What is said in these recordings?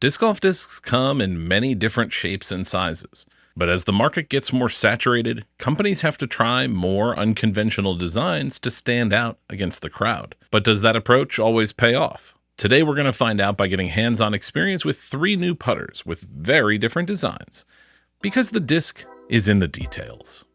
Disc golf discs come in many different shapes and sizes, but as the market gets more saturated, companies have to try more unconventional designs to stand out against the crowd. But does that approach always pay off? Today we're going to find out by getting hands-on experience with 3 new putters with very different designs, because the disc is in the details.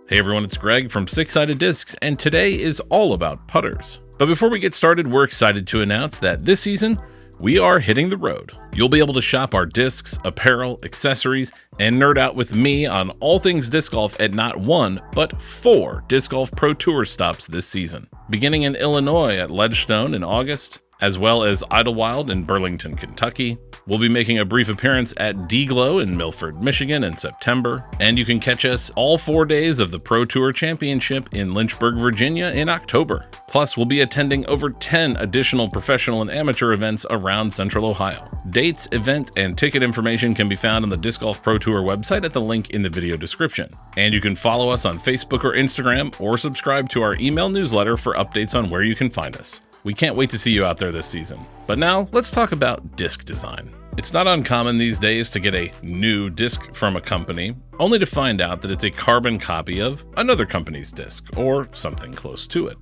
Hey everyone, it's Greg from Six Sided Discs, and today is all about putters. But before we get started, we're excited to announce that this season, we are hitting the road. You'll be able to shop our discs, apparel, accessories, and nerd out with me on all things disc golf at not 1, but 4 Disc Golf Pro Tour stops this season. Beginning in Illinois at Ledgestone in August, as well as Idlewild in Burlington, Kentucky. We'll be making a brief appearance at D-Glow in Milford, Michigan in September. And you can catch us all 4 days of the Pro Tour Championship in Lynchburg, Virginia in October. Plus, we'll be attending over 10 additional professional and amateur events around Central Ohio. Dates, event, and ticket information can be found on the Disc Golf Pro Tour website at the link in the video description. And you can follow us on Facebook or Instagram, or subscribe to our email newsletter for updates on where you can find us. We can't wait to see you out there this season. But now, let's talk about disc design. It's not uncommon these days to get a new disc from a company, only to find out that it's a carbon copy of another company's disc, or something close to it.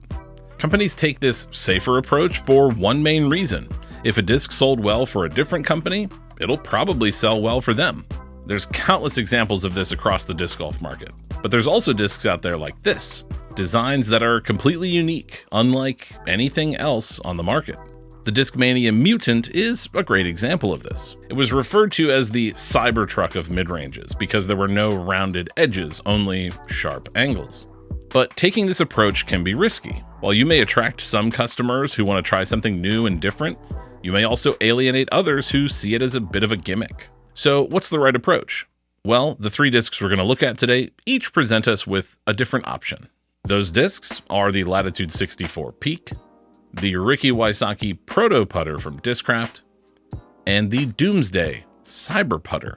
Companies take this safer approach for one main reason. If a disc sold well for a different company, it'll probably sell well for them. There's countless examples of this across the disc golf market. But there's also discs out there like this. Designs that are completely unique, unlike anything else on the market. The Discmania Mutant is a great example of this. It was referred to as the Cybertruck of mid-ranges because there were no rounded edges, only sharp angles. But taking this approach can be risky. While you may attract some customers who want to try something new and different, you may also alienate others who see it as a bit of a gimmick. So what's the right approach? Well, the 3 discs we're going to look at today each present us with a different option. Those discs are the Latitude 64 Peak, the Wysocki Proto putter from Discraft, and the Doomsday Cyber putter.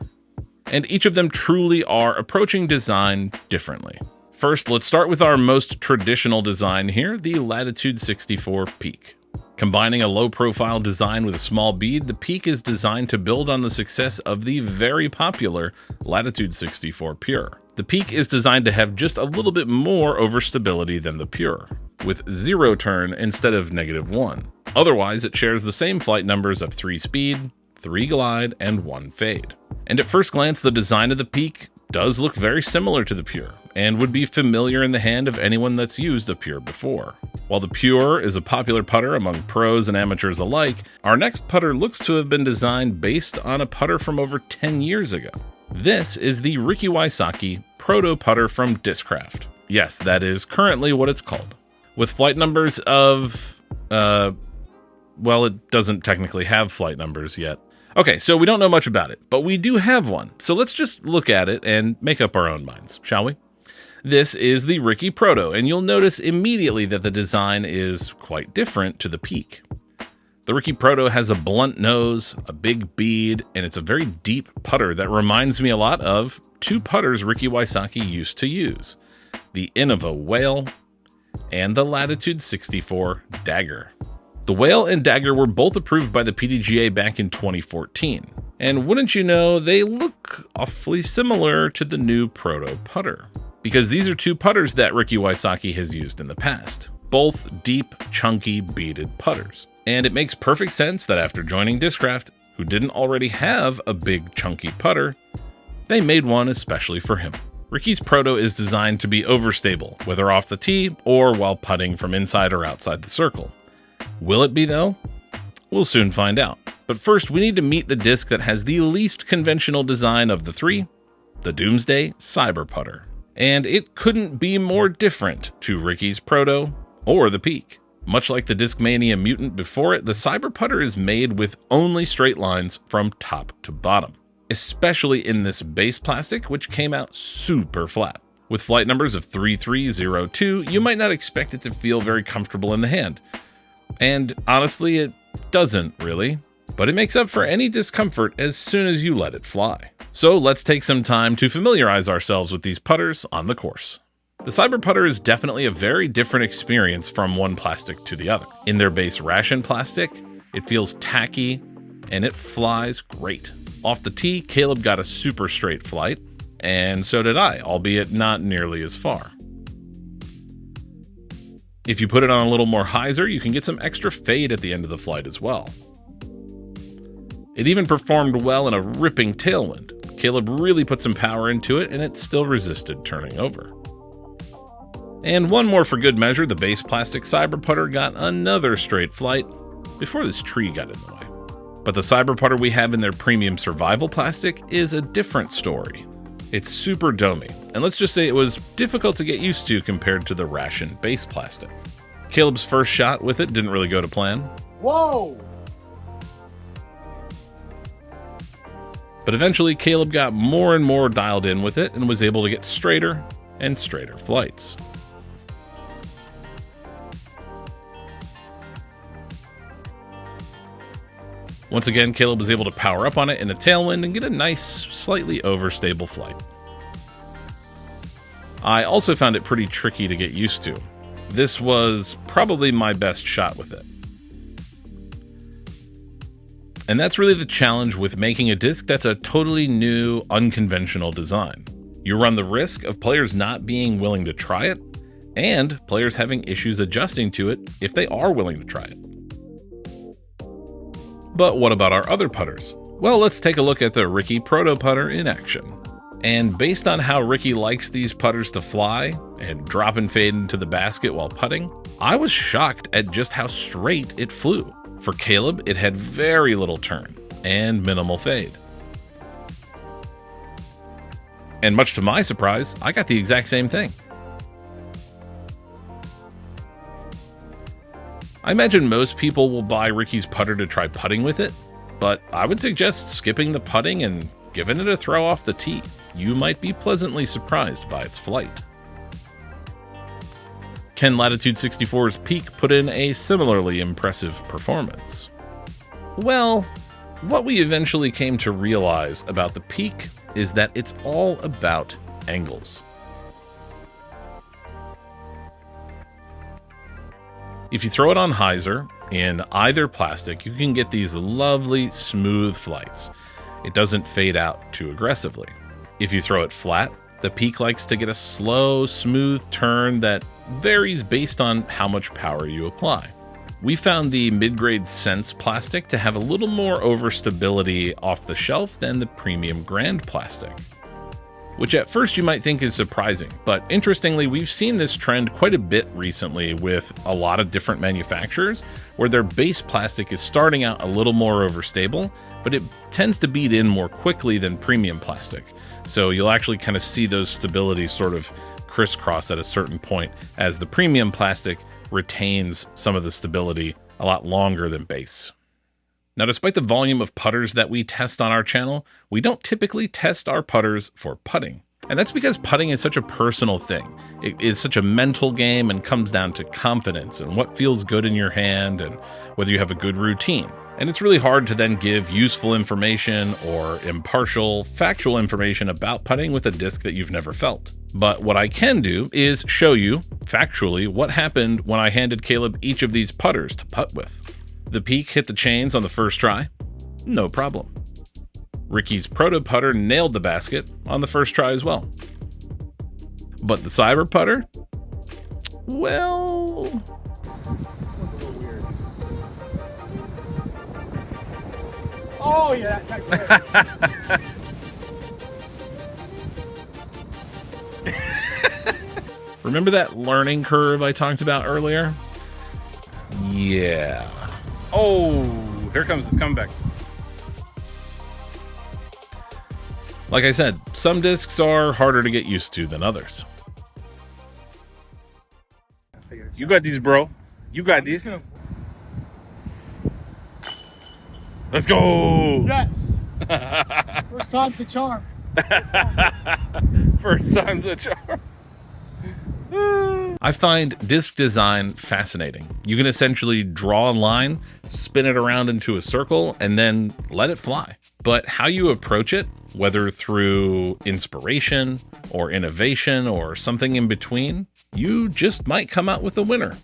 And each of them truly are approaching design differently. First, let's start with our most traditional design here, the Latitude 64 Peak. Combining a low-profile design with a small bead, the Peak is designed to build on the success of the very popular Latitude 64 Pure. The Peak is designed to have just a little bit more overstability than the Pure, with 0 turn instead of -1. Otherwise, it shares the same flight numbers of 3 speed, 3 glide, and 1 fade. And at first glance, the design of the Peak does look very similar to the Pure, and would be familiar in the hand of anyone that's used a Pure before. While the Pure is a popular putter among pros and amateurs alike, our next putter looks to have been designed based on a putter from over 10 years ago. This is the Wysocki Proto putter from Discraft. Yes, that is currently what it's called. With flight numbers of, well, it doesn't technically have flight numbers yet. Okay, so we don't know much about it, but we do have one. So let's just look at it and make up our own minds, shall we? This is the Proto, and you'll notice immediately that the design is quite different to the Peak. The Proto has a blunt nose, a big bead, and it's a very deep putter that reminds me a lot of 2 putters Wysocki used to use, the Innova Whale and the Latitude 64 Dagger. The Whale and Dagger were both approved by the PDGA back in 2014, and wouldn't you know, they look awfully similar to the new Proto putter, because these are 2 putters that Wysocki has used in the past, both deep, chunky, beaded putters. And it makes perfect sense that after joining Discraft, who didn't already have a big, chunky putter, they made one especially for him. Ricky's Proto is designed to be overstable, whether off the tee or while putting from inside or outside the circle. Will it be though? We'll soon find out. But first, we need to meet the disc that has the least conventional design of the 3, the Doomsday Cyber putter. And it couldn't be more different to Ricky's Proto or the Peak. Much like the Discmania Mutant before it, the Cyber putter is made with only straight lines from top to bottom, especially in this base plastic, which came out super flat. With flight numbers of 3302, you might not expect it to feel very comfortable in the hand. And honestly, it doesn't really, but it makes up for any discomfort as soon as you let it fly. So let's take some time to familiarize ourselves with these putters on the course. The Cyber putter is definitely a very different experience from one plastic to the other. In their base ration plastic, it feels tacky and it flies great. Off the tee, Caleb got a super straight flight, and so did I, albeit not nearly as far. If you put it on a little more hyzer, you can get some extra fade at the end of the flight as well. It even performed well in a ripping tailwind. Caleb really put some power into it, and it still resisted turning over. And one more for good measure, the base plastic Cyber Putter got another straight flight before this tree got in the way. But the Cyber Putter we have in their premium survival plastic is a different story. It's super domey, and let's just say it was difficult to get used to compared to the ration base plastic. Caleb's first shot with it didn't really go to plan. Whoa! But eventually Caleb got more and more dialed in with it and was able to get straighter and straighter flights. Once again, Caleb was able to power up on it in a tailwind and get a nice, slightly overstable flight. I also found it pretty tricky to get used to. This was probably my best shot with it. And that's really the challenge with making a disc that's a totally new, unconventional design. You run the risk of players not being willing to try it, and players having issues adjusting to it if they are willing to try it. But what about our other putters? Well, let's take a look at the Ricky Proto putter in action. And based on how Ricky likes these putters to fly and drop and fade into the basket while putting, I was shocked at just how straight it flew. For Caleb, it had very little turn and minimal fade. And much to my surprise, I got the exact same thing. I imagine most people will buy Ricky's putter to try putting with it, but I would suggest skipping the putting and giving it a throw off the tee. You might be pleasantly surprised by its flight. Can Latitude 64's Peak put in a similarly impressive performance? Well, what we eventually came to realize about the Peak is that it's all about angles. If you throw it on hyzer in either plastic, you can get these lovely smooth flights. It doesn't fade out too aggressively. If you throw it flat, the Peak likes to get a slow, smooth turn that varies based on how much power you apply. We found the mid-grade Sense plastic to have a little more overstability off the shelf than the premium Grand plastic, which at first you might think is surprising, but interestingly, we've seen this trend quite a bit recently with a lot of different manufacturers where their base plastic is starting out a little more overstable, but it tends to beat in more quickly than premium plastic. So you'll actually kind of see those stabilities sort of crisscross at a certain point as the premium plastic retains some of the stability a lot longer than base. Now, despite the volume of putters that we test on our channel, we don't typically test our putters for putting. And that's because putting is such a personal thing. It is such a mental game and comes down to confidence and what feels good in your hand and whether you have a good routine. And it's really hard to then give useful information or impartial, factual information about putting with a disc that you've never felt. But what I can do is show you, factually, what happened when I handed Caleb each of these putters to putt with. The Peak hit the chains on the first try, no problem. Ricky's Proto putter nailed the basket on the first try as well. But the Cyber putter, well... This one's a little weird. Oh yeah, that's Remember that learning curve I talked about earlier? Yeah. Oh, here it comes. It's coming back. Like I said, some discs are harder to get used to than others. You got these, bro. You got these. Let's go. Yes. First time's the charm. First time's the charm. I find disc design fascinating. You can essentially draw a line, spin it around into a circle, and then let it fly. But how you approach it, whether through inspiration or innovation or something in between, you just might come out with a winner.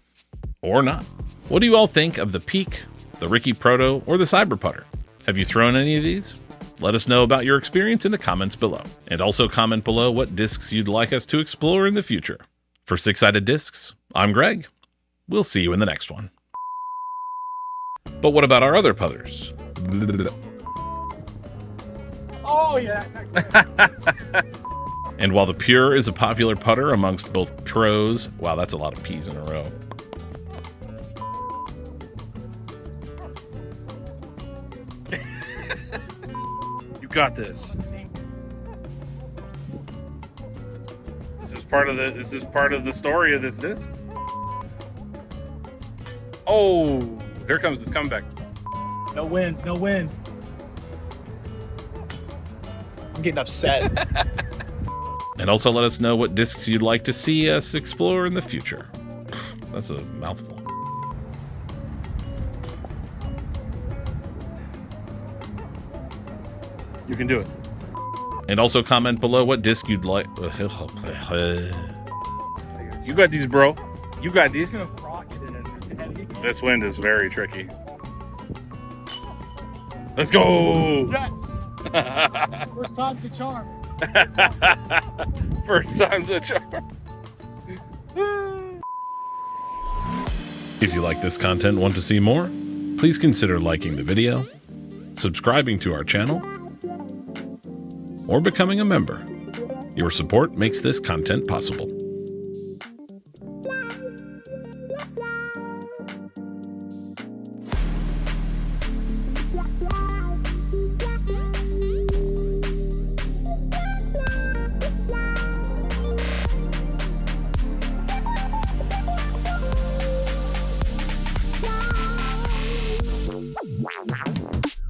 Or not. What do you all think of the Peak, the Ricky Proto, or the Cyber Putter? Have you thrown any of these? Let us know about your experience in the comments below. And also comment below what discs you'd like us to explore in the future. For Six-Sided Discs, I'm Greg. We'll see you in the next one. But what about our other putters? Oh, yeah. And while the Pure is a popular putter amongst both pros, wow, that's a lot of P's in a row. You got this. This is part of the story of this disc. Oh, here comes his comeback. No wind, no wind. I'm getting upset. And also let us know what discs you'd like to see us explore in the future. That's a mouthful. You can do it. And also comment below what disc you'd like. You got these, bro. You got He's these. gonna rock it in it. This wind is very tricky. Let's go! Yes! First time's the charm. First time's a charm. If you like this content and want to see more, please consider liking the video, subscribing to our channel, or becoming a member. Your support makes this content possible.